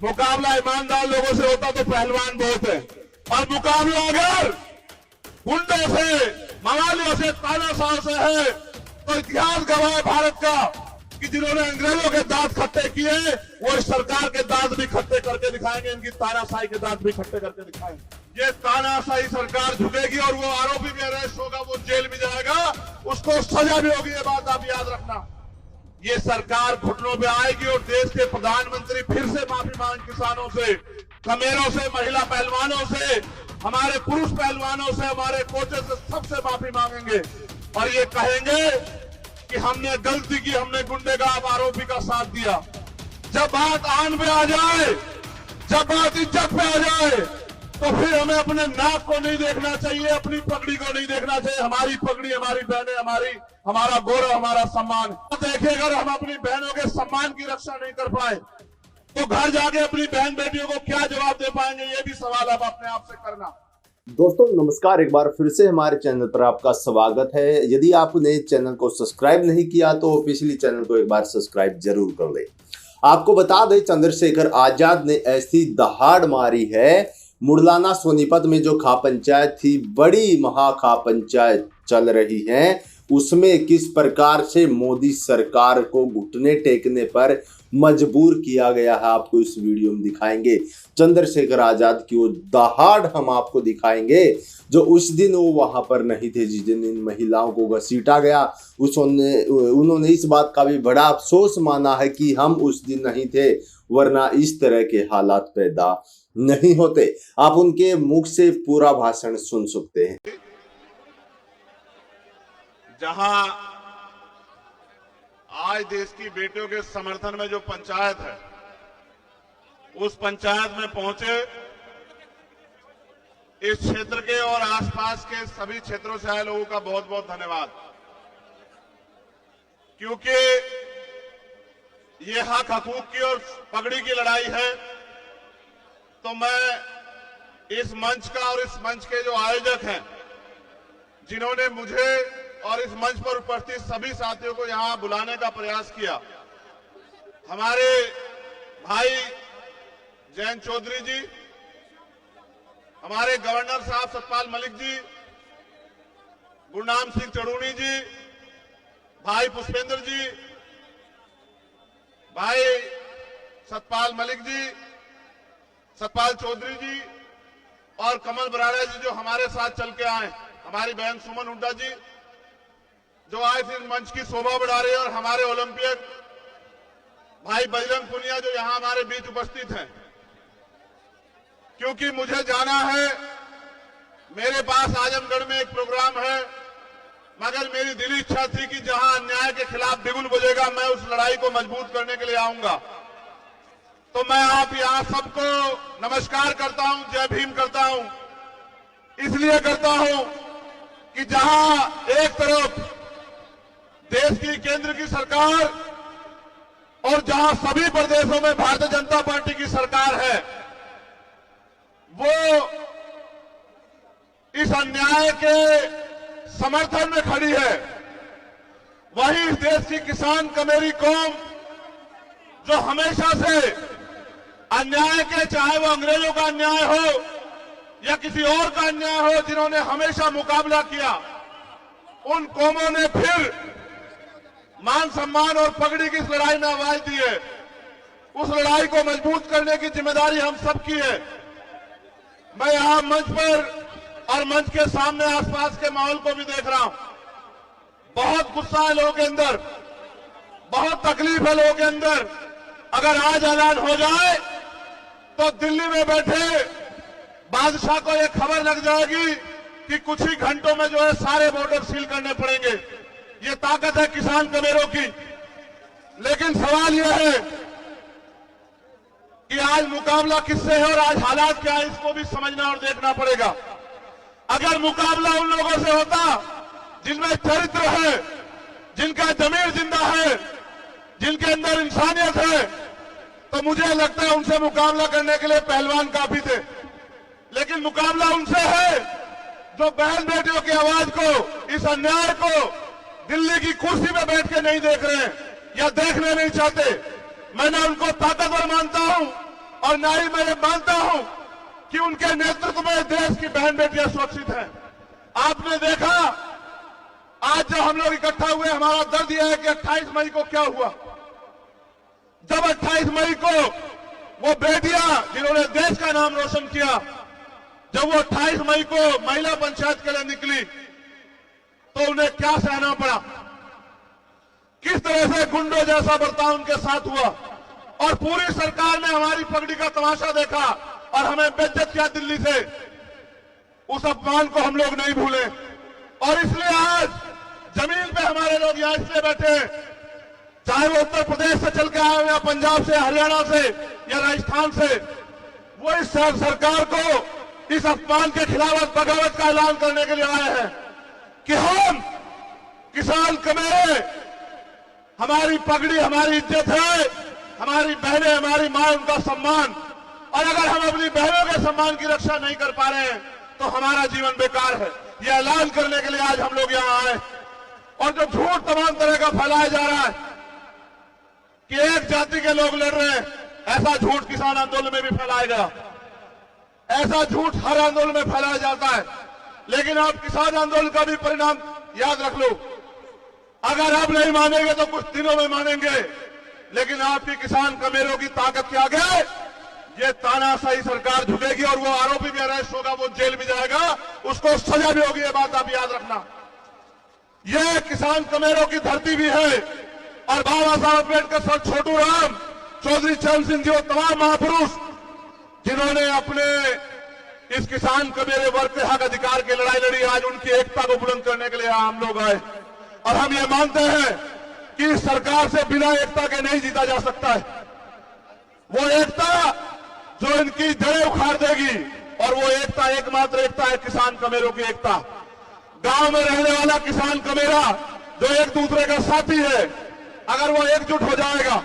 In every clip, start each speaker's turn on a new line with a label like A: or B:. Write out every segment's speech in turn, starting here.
A: मुकाबला ईमानदार लोगों से होता तो पहलवान बहुत है, और मुकाबला अगर गुंडों से, मवालियों से, तानाशाह से है तो इतिहास गवाह है भारत का कि जिन्होंने अंग्रेजों के दांत खट्टे किए वो इस सरकार के दांत भी खट्टे करके दिखाएंगे, इनकी तानाशाही के दांत भी खट्टे करके दिखाएंगे। ये तानाशाही सरकार झुकेगी और वो आरोपी भी अरेस्ट होगा, वो जेल भी जाएगा, उसको सजा भी होगी। ये बात आप याद रखना। ये सरकार घुटनों पे आएगी और देश के प्रधानमंत्री फिर से माफी मांग किसानों से, कमेरों से, महिला पहलवानों से, हमारे पुरुष पहलवानों से, हमारे कोचेस से, सबसे माफी मांगेंगे और ये कहेंगे कि हमने गलती की, हमने गुंडेगार आरोपी का साथ दिया। जब बात आन पे आ जाए, जब बात इज्जत पे आ जाए, तो फिर हमें अपने नाक को नहीं देखना चाहिए, अपनी पगड़ी को नहीं देखना चाहिए। हमारी पगड़ी, हमारी बहनें, हमारा गौरव, हमारा सम्मान। देखिए, अगर हम अपनी बहनों के सम्मान की रक्षा नहीं कर पाए तो घर जाके अपनी बहन बेटियों को क्या जवाब दे पाएंगे, ये भी सवाल आप अपने आप से करना।
B: दोस्तों नमस्कार, एक बार फिर से हमारे चैनल पर आपका स्वागत है। यदि आपने चैनल को सब्सक्राइब नहीं किया तो ऑफिशियली चैनल को एक बार सब्सक्राइब जरूर कर ले। आपको बता दें, चंद्रशेखर आजाद ने ऐसी दहाड़ मारी है। मुरलाना सोनीपत में जो खा पंचायत थी, बड़ी महा खा पंचायत चल रही है, उसमें किस प्रकार से मोदी सरकार को घुटने टेकने पर मजबूर किया गया है, आपको इस वीडियो में दिखाएंगे। चंद्रशेखर आजाद की वो दहाड़ हम आपको दिखाएंगे जो उस दिन वो वहां पर नहीं थे, जिस दिन इन महिलाओं को घसीटा गया। उन्होंने इस बात का भी बड़ा अफसोस माना है कि हम उस दिन नहीं थे, वरना इस तरह के हालात पैदा नहीं होते। आप उनके मुख से पूरा भाषण सुन सकते हैं।
A: जहां आज देश की बेटियों के समर्थन में जो पंचायत है, उस पंचायत में पहुंचे इस क्षेत्र के और आसपास के सभी क्षेत्रों से आए लोगों का बहुत बहुत धन्यवाद। क्योंकि ये हक हकूक की और पगड़ी की लड़ाई है, तो मैं इस मंच का और इस मंच के जो आयोजक हैं, जिन्होंने मुझे और इस मंच पर उपस्थित सभी साथियों को यहां बुलाने का प्रयास किया, हमारे भाई जयंत चौधरी जी, हमारे गवर्नर साहब सतपाल मलिक जी, गुरनाम सिंह चढ़ूनी जी, भाई पुष्पेंद्र जी, भाई सतपाल मलिक जी, सतपाल चौधरी जी और कमल बराड़ा जी जो हमारे साथ चल के आए, हमारी बहन सुमन हुड्डा जी जो आज इस मंच की शोभा बढ़ा रहे हैं, और हमारे ओलंपियक भाई बजरंग पुनिया जो यहां हमारे बीच उपस्थित हैं। क्योंकि मुझे जाना है, मेरे पास आजमगढ़ में एक प्रोग्राम है, मगर मेरी दिली इच्छा थी कि जहां अन्याय के खिलाफ बिगुल बजेगा, मैं उस लड़ाई को मजबूत करने के लिए आऊंगा। तो मैं आप यहां सबको नमस्कार करता हूं, जय भीम करता हूं। इसलिए करता हूं कि जहां एक तरफ देश की केंद्र की सरकार और जहां सभी प्रदेशों में भारतीय जनता पार्टी की सरकार है, वो इस अन्याय के समर्थन में खड़ी है, वहीं इस देश की किसान कमेरी कौम जो हमेशा से अन्याय के, चाहे वो अंग्रेजों का अन्याय हो या किसी और का अन्याय हो, जिन्होंने हमेशा मुकाबला किया, उन कौमों ने फिर मान सम्मान और पगड़ी की इस लड़ाई में आवाज दी है। उस लड़ाई को मजबूत करने की जिम्मेदारी हम सबकी है। मैं यहां मंच पर और मंच के सामने आसपास के माहौल को भी देख रहा हूं। बहुत गुस्सा है लोगों के अंदर, बहुत तकलीफ है लोगों के अंदर। अगर आज ऐलान हो जाए तो दिल्ली में बैठे बादशाह को यह खबर लग जाएगी कि कुछ ही घंटों में जो है सारे बॉर्डर सील करने पड़ेंगे। ये ताकत है किसान कमेरों की। लेकिन सवाल यह है कि आज मुकाबला किससे है और आज हालात क्या है, इसको भी समझना और देखना पड़ेगा। अगर मुकाबला उन लोगों से होता जिनमें चरित्र है, जिनका जमीर जिंदा है, जिनके अंदर इंसानियत है, तो मुझे लगता है उनसे मुकाबला करने के लिए पहलवान काफी थे। लेकिन मुकाबला उनसे है जो बहन बेटियों की आवाज को, इस अन्याय को दिल्ली की कुर्सी में बैठ के नहीं देख रहे हैं या देखना नहीं चाहते। मैंने उनको ताकतवर मानता हूं और न ही मैं ये मानता हूं कि उनके नेतृत्व में देश की बहन बेटियां सुरक्षित हैं। आपने देखा आज जब हम लोग इकट्ठा हुए, हमारा दर्द यह है कि 28 मई को क्या हुआ। जब 28 मई को वो बेटियां जिन्होंने देश का नाम रोशन किया, जब वो 28 मई को महिला पंचायत के लिए निकली तो उन्हें क्या सहना पड़ा, किस तरह से गुंडों जैसा बर्ताव उनके साथ हुआ, और पूरी सरकार ने हमारी पगड़ी का तमाशा देखा और हमें बेइज्जत किया दिल्ली से। उस अपमान को हम लोग नहीं भूले और इसलिए आज जमीन पे हमारे लोग यहां इसलिए बैठे हैं, चाहे वो उत्तर प्रदेश से चल के आए या पंजाब से, हरियाणा से या राजस्थान से, वो इस सरकार को इस अपमान के खिलाफ बगावत का ऐलान करने के लिए आए हैं कि हम किसान कमेरे, हमारी पगड़ी हमारी इज्जत है, हमारी बहनें हमारी मां उनका सम्मान, और अगर हम अपनी बहनों के सम्मान की रक्षा नहीं कर पा रहे हैं तो हमारा जीवन बेकार है। यह ऐलान करने के लिए आज हम लोग यहां आए। और जो झूठ तमाम तरह का फैलाया जा रहा है कि एक जाति के लोग लड़ रहे हैं, ऐसा झूठ किसान आंदोलन में भी फैलाया गया, ऐसा झूठ हर आंदोलन में फैलाया जाता है। लेकिन आप किसान आंदोलन का भी परिणाम याद रख लो, अगर आप नहीं मानेंगे तो कुछ दिनों में मानेंगे, लेकिन आपकी किसान कमेरों की ताकत के आगे ये तानाशाही सरकार झुकेगी और वो आरोपी भी अरेस्ट होगा, वो जेल भी जाएगा, उसको सजा भी होगी। ये बात आप याद रखना। ये किसान कमेरों की धरती भी है और बाबा साहब अम्बेडकर, सर छोटू राम, चौधरी चरण सिंह जी, वो तमाम महापुरुष जिन्होंने अपने इस किसान कमेरे वर्ग के हक अधिकार की लड़ाई लड़ी, आज उनकी एकता को बुलंद करने के लिए हम लोग आए। और हम ये मानते हैं कि इस सरकार से बिना एकता के नहीं जीता जा सकता है। वो एकता जो इनकी जड़ें उखाड़ देगी, और वो एकता एकमात्र एकता है किसान कमेरों की एकता। गांव में रहने वाला किसान कमेरा जो एक दूसरे का साथी है, अगर वो एकजुट हो जाएगा,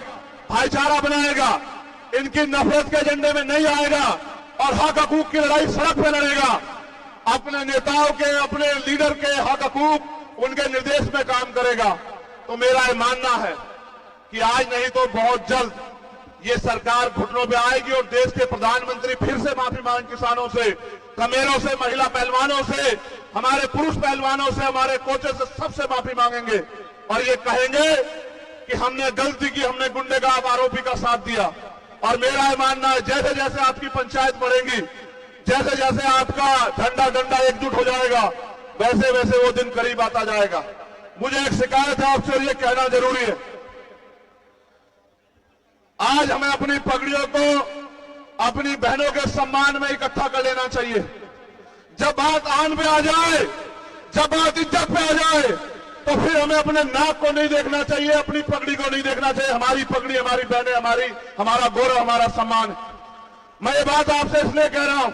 A: भाईचारा बनाएगा, इनकी नफरत के एजेंडे में नहीं आएगा और हक हकूक की लड़ाई सड़क पे लड़ेगा, अपने नेताओं के, अपने लीडर के हक हकूक उनके निर्देश में काम करेगा, तो मेरा ये मानना है कि आज नहीं तो बहुत जल्द ये सरकार घुटनों पे आएगी और देश के प्रधानमंत्री फिर से माफी मांग किसानों से, कमेरों से, महिला पहलवानों से, हमारे पुरुष पहलवानों से, हमारे कोचेस से, सबसे माफी मांगेंगे और ये कहेंगे कि हमने गलती की, हमने गुंडेगार आरोपी का साथ दिया। और मेरा ये मानना है जैसे जैसे आपकी पंचायत बढ़ेगी, जैसे जैसे आपका झंडा डंडा एकजुट हो जाएगा, वैसे वैसे वो दिन करीब आता जाएगा। मुझे एक शिकायत है आपसे और ये कहना जरूरी है, आज हमें अपनी पगड़ियों को अपनी बहनों के सम्मान में इकट्ठा कर लेना चाहिए। जब बात आन पे आ जाए, जब बात इज्जत पे आ जाए, तो फिर हमें अपने नाक को नहीं देखना चाहिए, अपनी पगड़ी को नहीं देखना चाहिए। हमारी पगड़ी, हमारी बहनें, हमारा गौरव, हमारा सम्मान। मैं ये बात आपसे इसलिए कह रहा हूं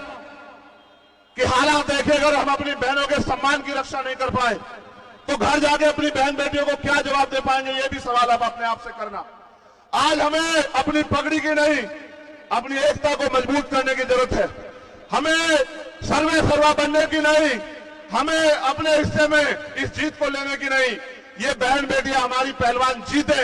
A: कि हालात देखे, अगर हम अपनी बहनों के सम्मान की रक्षा नहीं कर पाए तो घर जाके अपनी बहन बेटियों को क्या जवाब दे पाएंगे, ये भी सवाल आप अपने आप से करना। आज हमें अपनी पगड़ी की नहीं, अपनी एकता को मजबूत करने की जरूरत है। हमें सर्वे सर्वा बनने की नहीं, हमें अपने हिस्से में इस जीत को लेने की नहीं। ये बहन बेटियां हमारी पहलवान जीते,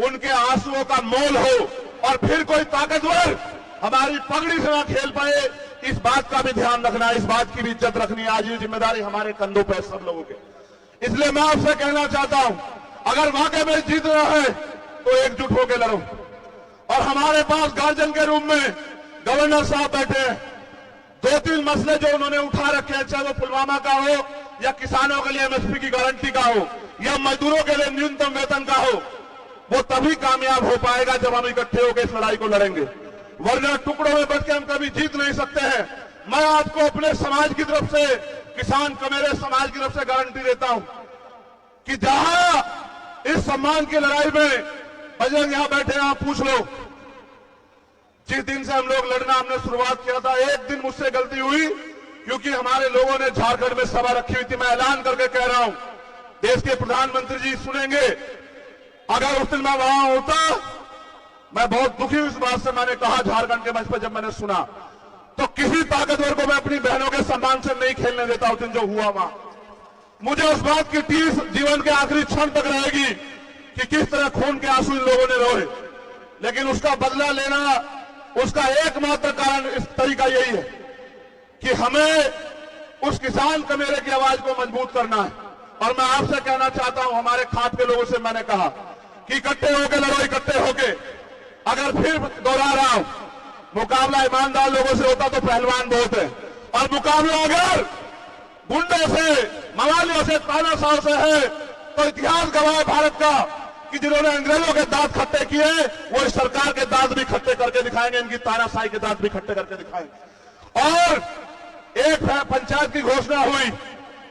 A: उनके आंसुओं का मोल हो और फिर कोई ताकतवर हमारी पगड़ी से ना खेल पाए, इस बात का भी ध्यान रखना, इस बात की भी इज्जत रखनी। आज ये जिम्मेदारी हमारे कंधों पर सब लोगों के। इसलिए मैं आपसे कहना चाहता हूं, अगर वाकई में जीतना है तो एकजुट होकर लड़ो। और हमारे पास गार्जियन के रूप में गवर्नर साहब बैठे हैं, 2-3 मसले जो उन्होंने उठा रखे हैं, चाहे वो पुलवामा का हो या किसानों के लिए एमएसपी की गारंटी का हो या मजदूरों के लिए न्यूनतम वेतन का हो, वो तभी कामयाब हो पाएगा जब हम इकट्ठे होकर इस लड़ाई को लड़ेंगे, वरना टुकड़ों में बच के हम कभी जीत नहीं सकते हैं। मैं आपको अपने समाज की तरफ से, किसान कमेरे समाज की तरफ से गारंटी देता हूं कि जहां इस सम्मान की लड़ाई में बजरंग यहां बैठे हैं, आप पूछ लो, जिस दिन से हम लोग लड़ना हमने शुरुआत किया था, एक दिन मुझसे गलती हुई क्योंकि हमारे लोगों ने झारखंड में सभा रखी हुई थी। मैं ऐलान करके कह रहा हूं, देश के प्रधानमंत्री जी सुनेंगे, अगर उस दिन मैं वहां होता, मैं बहुत दुखी हूं इस बात से। मैंने कहा झारखंड के मंच पर जब मैंने सुना, तो किसी ताकतवर को मैं अपनी बहनों के सम्मान से नहीं खेलने देता। उस दिन जो हुआ वहां, मुझे उस बात की टीस जीवन के आखिरी क्षण तक रहेगी कि किस तरह खून के आंसू इन लोगों ने रोए, लेकिन उसका बदला लेना उसका एकमात्र कारण इस तरीका यही है कि हमें उस किसान कमेरे की आवाज को मजबूत करना है। और मैं आपसे कहना चाहता हूं, हमारे खाप के लोगों से मैंने कहा कि इकट्ठे होके लड़ो, इकट्ठे होके। अगर फिर दोहरा रहा हूं, मुकाबला ईमानदार लोगों से होता तो पहलवान बहुत है, और मुकाबला अगर गुंडों से, मवालियों से, तानाशाह से है तो इतिहास गवाह है भारत का कि जिन्होंने अंग्रेजों के दांत खट्टे किए वो इस सरकार के दांत भी खट्टे करके दिखाएंगे, इनकी तानाशाही के दांत भी खट्टे करके दिखाएंगे। और एक पंचायत की घोषणा हुई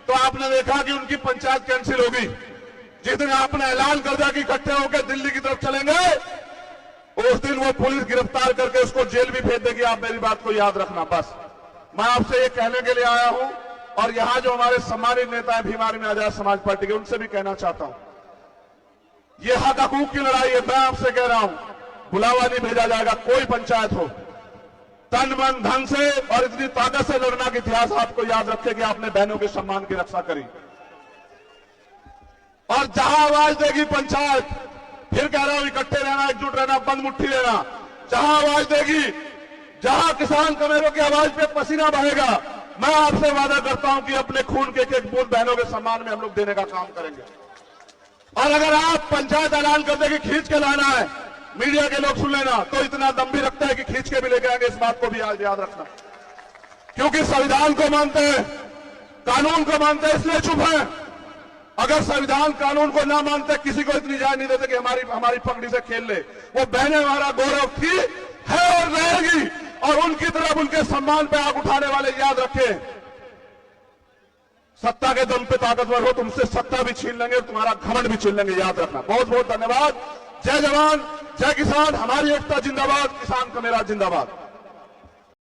A: तो आपने देखा कि उनकी पंचायत कैंसिल होगी। जिस दिन आपने ऐलान कर दिया कि इकट्ठे होकर दिल्ली की तरफ चलेंगे, उस दिन वो पुलिस गिरफ्तार करके उसको जेल भी भेज देगी। आप मेरी बात को याद रखना। बस मैं आपसे ये कहने के लिए आया हूं, और यहां जो हमारे सम्मानित नेता है भीम आर्मी आजाद समाज पार्टी के, उनसे भी कहना चाहता हूं, ये हक हकूक की लड़ाई है। मैं आपसे कह रहा हूं, बुलावा नहीं भेजा जाएगा। कोई पंचायत हो, तन मन धन से और इतनी ताकत से लड़ना कि इतिहास आपको याद रखे कि आपने बहनों के सम्मान की रक्षा करी। और जहां आवाज देगी पंचायत, फिर कह रहा हूं, इकट्ठे रहना, एकजुट रहना, बंद मुट्ठी रहना। जहां आवाज देगी, जहां किसान कमेरों की आवाज पे पसीना बहेगा, मैं आपसे वादा करता हूं कि अपने खून के एक बूंद बहनों के सम्मान में हम लोग देने का काम करेंगे। और अगर आप पंचायत ऐलान कर दे कि खींच के लाना है, मीडिया के लोग सुन लेना, तो इतना दम भी रखता है कि खींच के भी लेके आएंगे। इस बात को भी याद रखना, क्योंकि संविधान को मानते हैं, कानून को मानते हैं, इसलिए चुप है। अगर संविधान कानून को ना मानते, किसी को इतनी इजाजत नहीं देते कि हमारी पगड़ी से खेल ले। वो बहनें हमारा गौरव थी, है और रहेगी। और उनकी तरफ, उनके सम्मान पे आग उठाने वाले याद रखें, सत्ता के दम पे ताकतवर हो, तुमसे सत्ता भी छीन लेंगे, तुम्हारा घमंड भी छीन लेंगे। याद रखना। बहुत बहुत धन्यवाद। जय जवान, जय किसान। हमारी एकता जिंदाबाद, किसान का मेरा जिंदाबाद।